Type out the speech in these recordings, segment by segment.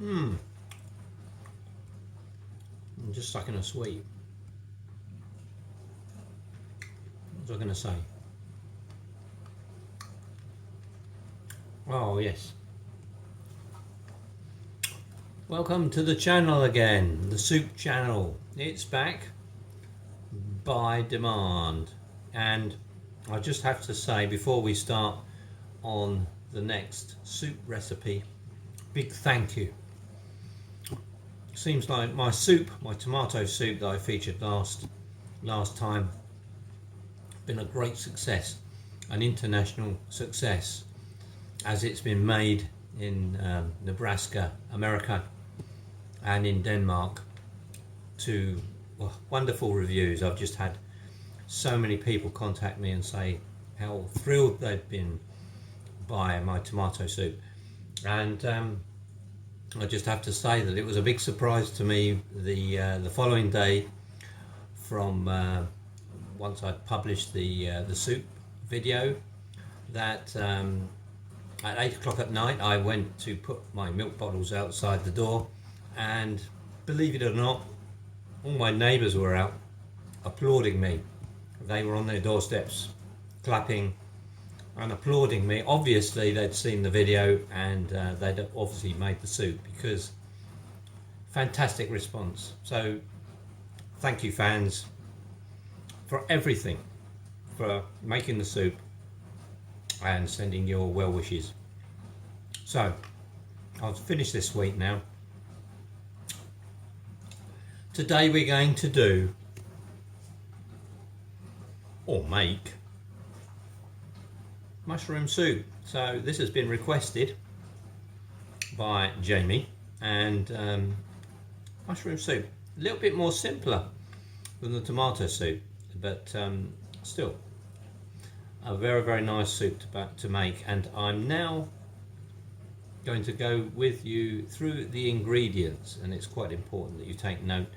I'm just sucking a sweet. What was I going to say? Oh yes. Welcome to the channel again, the soup channel. It's back by demand. And I just have to say, before we start on the next soup recipe, big thank you. Seems like my tomato soup that I featured last time, been a great success, an international success, as it's been made in Nebraska, America, and in Denmark to wonderful reviews. I've just had so many people contact me and say how thrilled they've been by my tomato soup, and I just have to say that it was a big surprise to me the following day, from once I'd published the soup video, that at 8 o'clock at night I went to put my milk bottles outside the door, and believe it or not, all my neighbours were out applauding me. They were on their doorsteps clapping and applauding me. Obviously they'd seen the video, and they'd obviously made the soup, because fantastic response. So thank you, fans, for everything, for making the soup and sending your well wishes. So I'll finish this sweet now. Today we're going to do, or make, mushroom soup. So this has been requested by Jamie, and mushroom soup, a little bit more simpler than the tomato soup, but still a very, very nice soup to make. And I'm now going to go with you through the ingredients, and it's quite important that you take note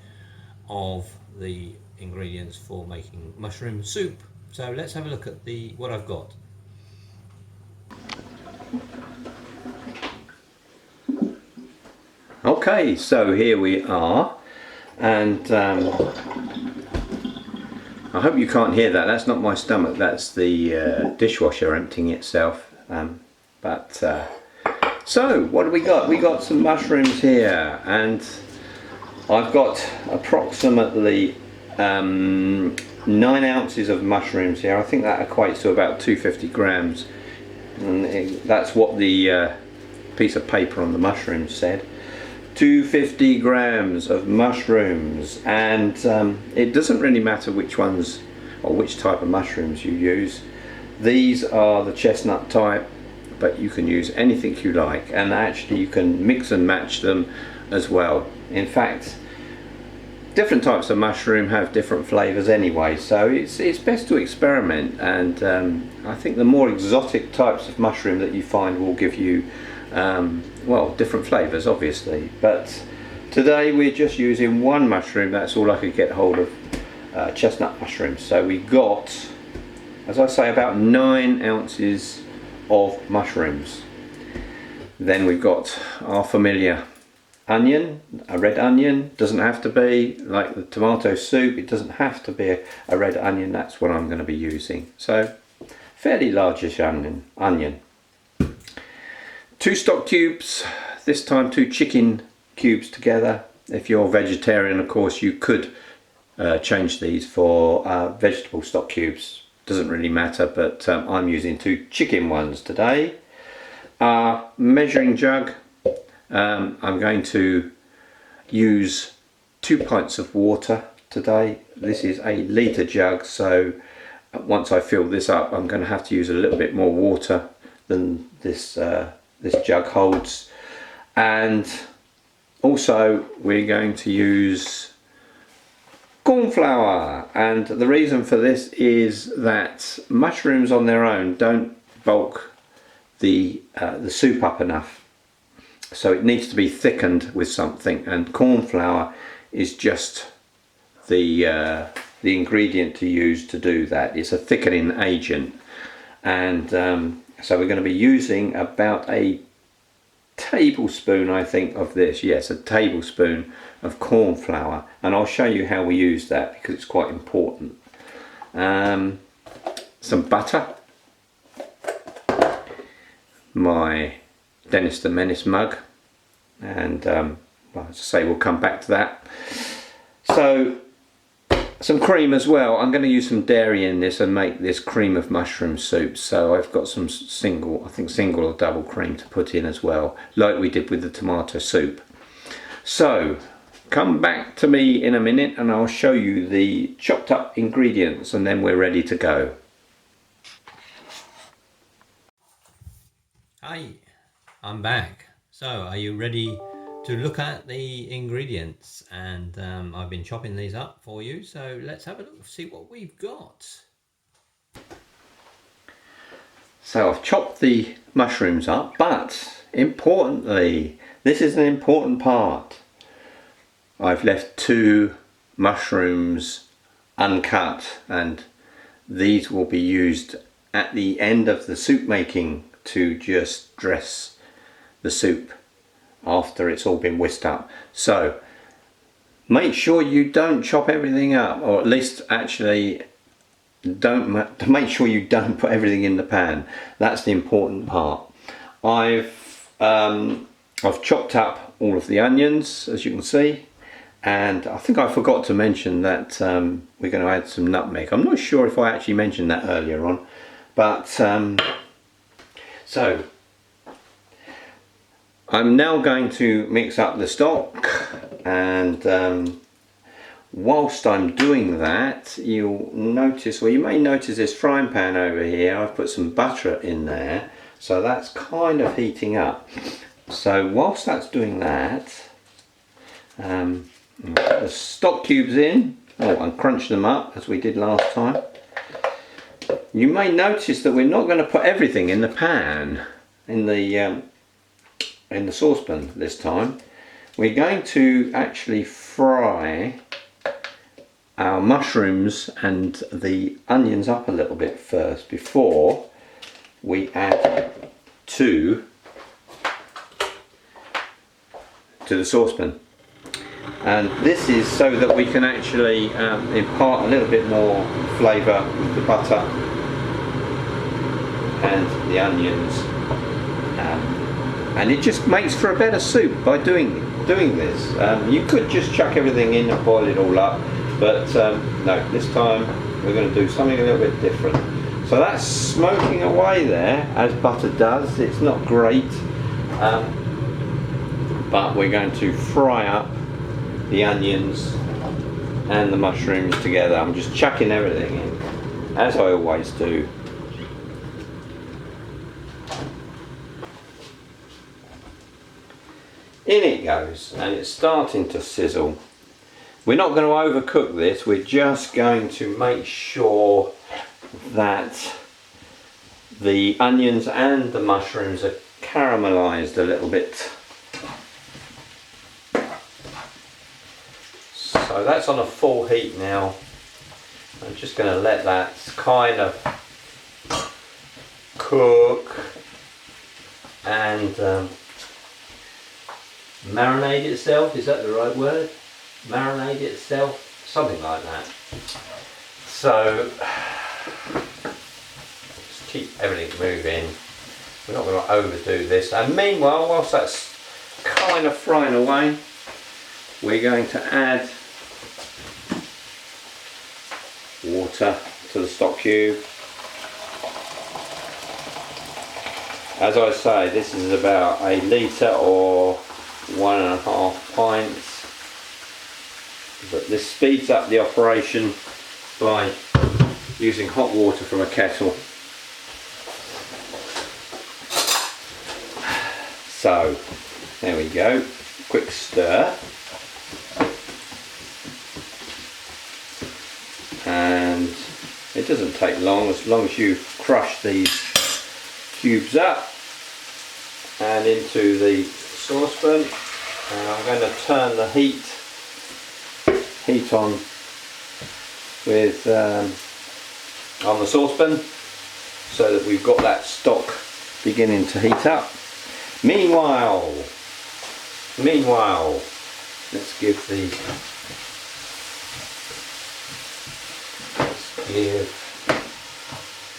of the ingredients for making mushroom soup. So let's have a look at what I've got. Okay, so here we are, and I hope you can't hear that. That's not my stomach, that's the dishwasher emptying itself. So what do we got? We got some mushrooms here, and I've got approximately 9 ounces of mushrooms here. I think that equates to about 250 grams, and that's what the piece of paper on the mushrooms said. 250 grams of mushrooms, and it doesn't really matter which ones or which type of mushrooms you use. These are the chestnut type, but you can use anything you like, and actually you can mix and match them as well. In fact, different types of mushroom have different flavors anyway, so it's best to experiment, and I think the more exotic types of mushroom that you find will give you well, different flavors obviously, but today we're just using one mushroom. That's all I could get hold of, chestnut mushrooms. So we got, as I say, about 9 ounces of mushrooms. Then we've got our familiar onion, a red onion. Doesn't have to be like the tomato soup, it doesn't have to be a red onion. That's what I'm going to be using. So fairly largish onion. 2 stock cubes, this time 2 chicken cubes together. If you're vegetarian, of course, you could change these for vegetable stock cubes. Doesn't really matter, but I'm using 2 chicken ones today. Measuring jug, I'm going to use 2 pints of water today. This is a litre jug, so once I fill this up, I'm going to have to use a little bit more water than this jug holds. And also we're going to use corn flour, and the reason for this is that mushrooms on their own don't bulk the soup up enough, so it needs to be thickened with something, and corn flour is just the ingredient to use to do that. It's a thickening agent, and so we're going to be using about a tablespoon, I think, of this. Yes, a tablespoon of corn flour, and I'll show you how we use that because it's quite important. Some butter, my Dennis the Menace mug, and well, as I say, we'll come back to that. So some cream as well. I'm going to use some dairy in this and make this cream of mushroom soup. So I've got some single or double cream to put in as well, like we did with the tomato soup. So come back to me in a minute and I'll show you the chopped up ingredients, and then we're ready to go. Hi, I'm back. So are you ready to look at the ingredients? And I've been chopping these up for you, so let's have a look, see what we've got. So I've chopped the mushrooms up, but importantly, this is an important part. I've left 2 mushrooms uncut, and these will be used at the end of the soup making to just dress the soup after it's all been whisked up. So make sure you don't chop everything up, or at least actually make sure you don't put everything in the pan. That's the important part. I've chopped up all of the onions, as you can see, and I think I forgot to mention that we're going to add some nutmeg. I'm not sure if I actually mentioned that earlier on, but so I'm now going to mix up the stock, and whilst I'm doing that, you'll notice, or you may notice, this frying pan over here. I've put some butter in there, so that's kind of heating up. So whilst that's doing that, put the stock cubes in, and crunch them up as we did last time. You may notice that we're not going to put everything in the pan, in the saucepan this time. We're going to actually fry our mushrooms and the onions up a little bit first before we add to the saucepan. And this is so that we can actually impart a little bit more flavour with the butter and the onions, and it just makes for a better soup by doing this. You could just chuck everything in and boil it all up, but no, this time we're going to do something a little bit different. So that's smoking away there, as butter does. It's not great, but we're going to fry up the onions and the mushrooms together. I'm just chucking everything in, as I always do. In it goes, and it's starting to sizzle. We're not going to overcook this, we're just going to make sure that the onions and the mushrooms are caramelized a little bit. So that's on a full heat now. I'm just going to let that kind of cook and marinate itself. Is that the right word? Marinate itself, something like that. So just keep everything moving. We're not going to overdo this. And meanwhile, whilst that's kind of frying away, we're going to add water to the stock cube. As I say, this is about a litre or 1.5 pints, but this speeds up the operation by using hot water from a kettle. So there we go, quick stir, and it doesn't take long as you crush these cubes up and into the saucepan. And I'm going to turn the heat on with on the saucepan so that we've got that stock beginning to heat up. Meanwhile, let's give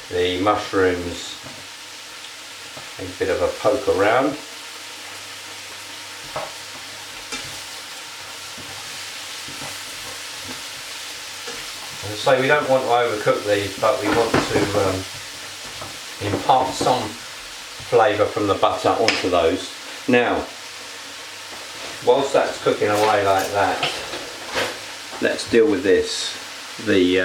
the mushrooms a bit of a poke around. As I say, we don't want to overcook these, but we want to impart some flavour from the butter onto those. Now, whilst that's cooking away like that, let's deal with this, the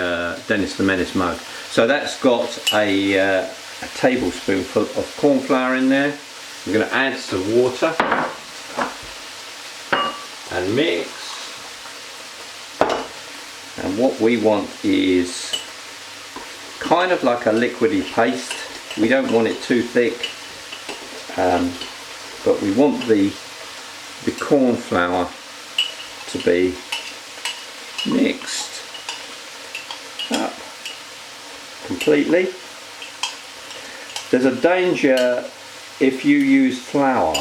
Dennis the Menace mug. So that's got a tablespoonful of corn flour in there. I'm going to add some water and mix. And what we want is kind of like a liquidy paste. We don't want it too thick, but we want the corn flour to be mixed up completely. There's a danger if you use flour,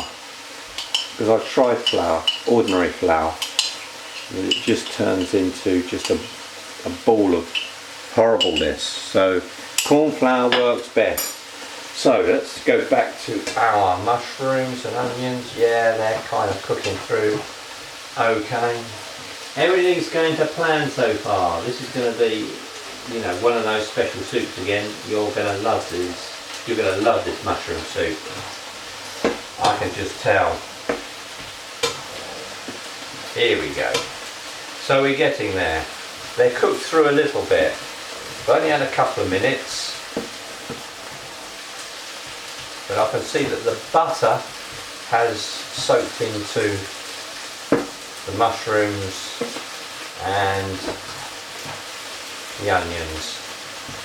because I've tried flour, ordinary flour, and it just turns into just a ball of horribleness. So corn flour works best. So let's go back to our mushrooms and onions. Yeah, they're kind of cooking through. Okay. Everything's going to plan so far. This is going to be, you know, one of those special soups again. You're going to love these. You're going to love this mushroom soup. I can just tell. Here we go. So we're getting there. They're cooked through a little bit. I've only had a couple of minutes. But I can see that the butter has soaked into the mushrooms and the onions.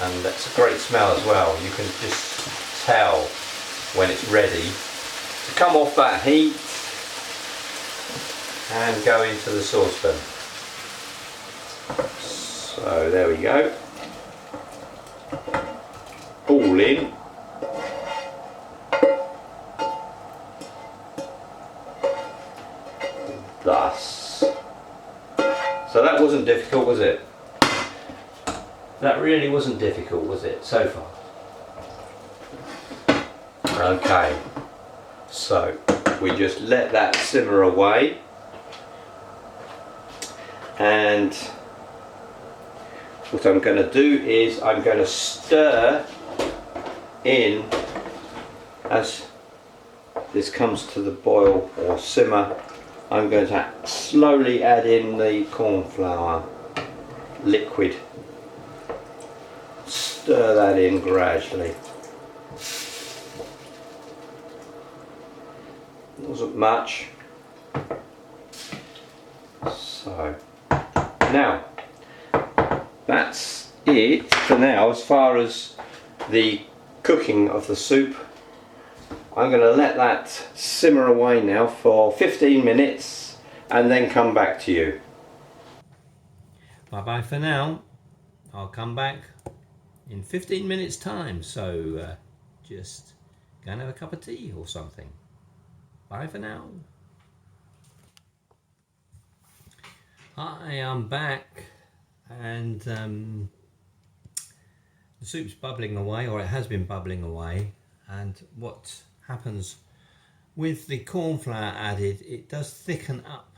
And that's a great smell as well. You can just tell when it's ready to come off that heat and go into the saucepan. So there we go. All in. Thus. So that wasn't difficult, was it? That really wasn't difficult, was it, so far? Okay, so we just let that simmer away, and what I'm going to do is I'm going to stir in as this comes to the boil or simmer. I'm going to slowly add in the corn flour liquid. Stir that in gradually. Wasn't much. So now that's it for now as far as the cooking of the soup. I'm going to let that simmer away now for 15 minutes and then come back to you. Bye bye for now. I'll come back in 15 minutes time, so just go and have a cup of tea or something. Bye for now. Hi, I'm back, and the soup's bubbling away, or it has been bubbling away, and what happens with the corn flour added, it does thicken up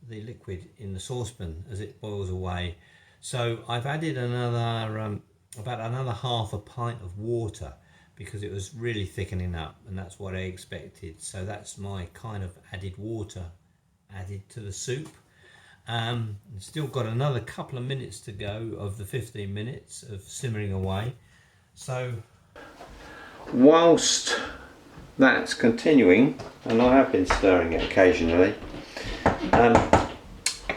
the liquid in the saucepan as it boils away. So I've added another about another half a pint of water because it was really thickening up, and that's what I expected. So that's my kind of added water added to the soup. Still got another couple of minutes to go of the 15 minutes of simmering away. So whilst that's continuing, and I have been stirring it occasionally,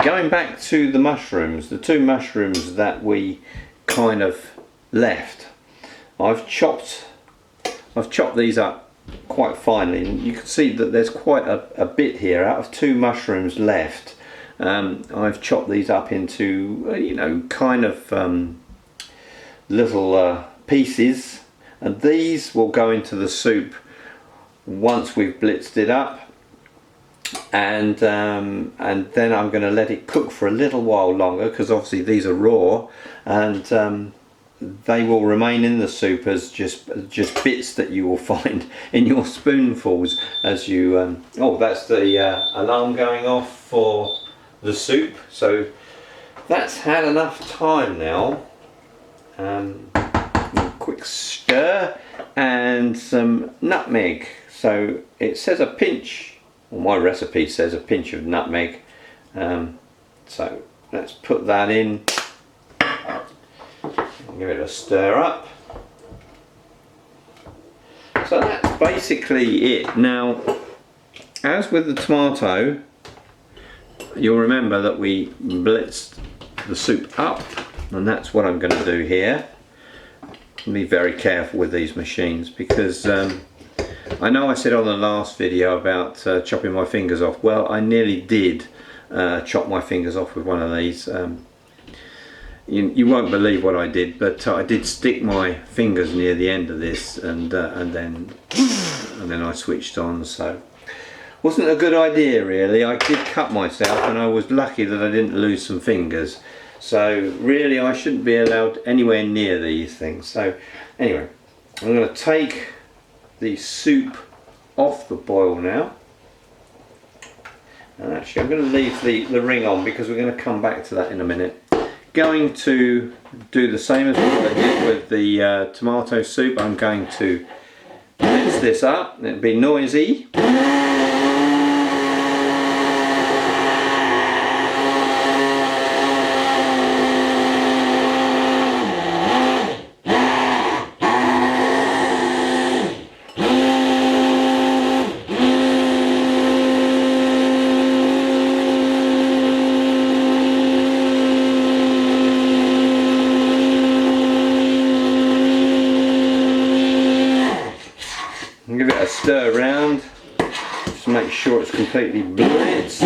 going back to the mushrooms, the two mushrooms that we kind of left, I've chopped these up quite finely, and you can see that there's quite a bit here. Out of two mushrooms left, I've chopped these up into you know, kind of little pieces, and these will go into the soup once we've blitzed it up, and then I'm going to let it cook for a little while longer, because obviously these are raw, and they will remain in the soup as just bits that you will find in your spoonfuls as you oh, that's the alarm going off for the soup, so that's had enough time now. A quick stir and some nutmeg. So it says a pinch, well, my recipe says a pinch of nutmeg, so let's put that in. Give it a stir up. So that's basically it. Now, as with the tomato, you'll remember that we blitzed the soup up, and that's what I'm going to do here. Be very careful with these machines, because I know I said on the last video about chopping my fingers off. Well, I nearly did chop my fingers off with one of these. You won't believe what I did, but I did stick my fingers near the end of this, and then I switched on. So wasn't a good idea really. I did cut myself, and I was lucky that I didn't lose some fingers. So really, I shouldn't be allowed anywhere near these things. So anyway, I'm going to take the soup off the boil now. And actually, I'm going to leave the ring on, because we're going to come back to that in a minute. Going to do the same as what I did with the tomato soup. I'm going to mix this up. It'll be noisy. Give it a stir around, just to make sure it's completely blitzed,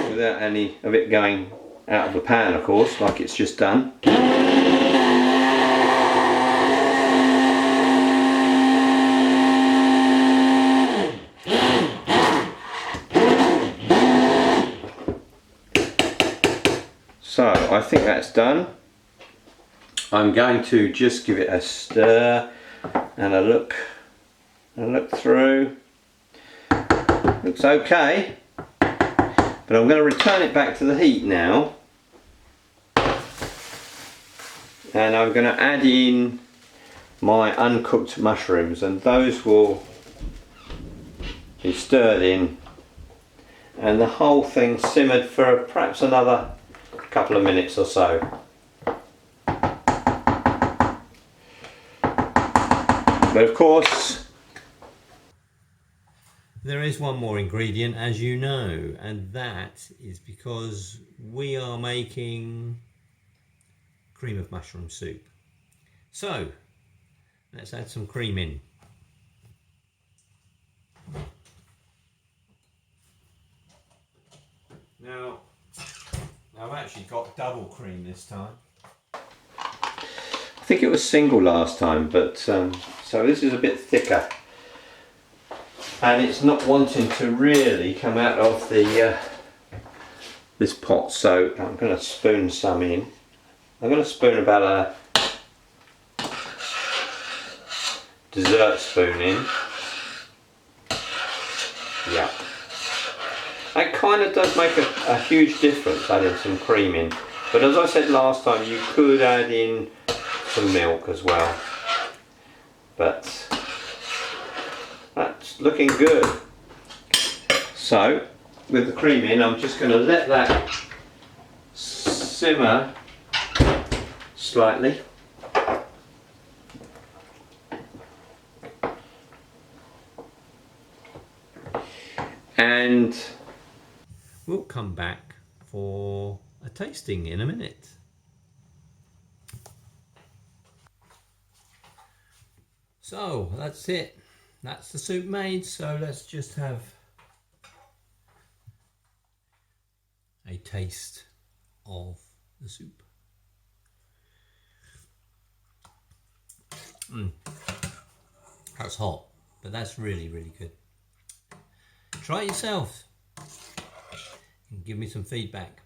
without any of it going out of the pan, of course, like it's just done. So I think that's done. I'm going to just give it a stir and a look through. Looks okay, but I'm going to return it back to the heat now, and I'm going to add in my uncooked mushrooms, and those will be stirred in, and the whole thing simmered for perhaps another couple of minutes or so. But of course, there is one more ingredient, as you know, and that is because we are making cream of mushroom soup. So let's add some cream in. Now, I've actually got double cream this time. I think it was single last time, but so this is a bit thicker, and it's not wanting to really come out of the this pot, so I'm going to spoon some in. I'm going to spoon about a dessert spoon in. Yeah, that kind of does make a huge difference, adding some cream in, but as I said last time, you could add in some milk as well, but that's looking good. So with the cream in, I'm just going to let that simmer slightly, and we'll come back for a tasting in a minute. So that's it, that's the soup made. So let's just have a taste of the soup. That's hot, but that's really, really good. Try it yourself and give me some feedback.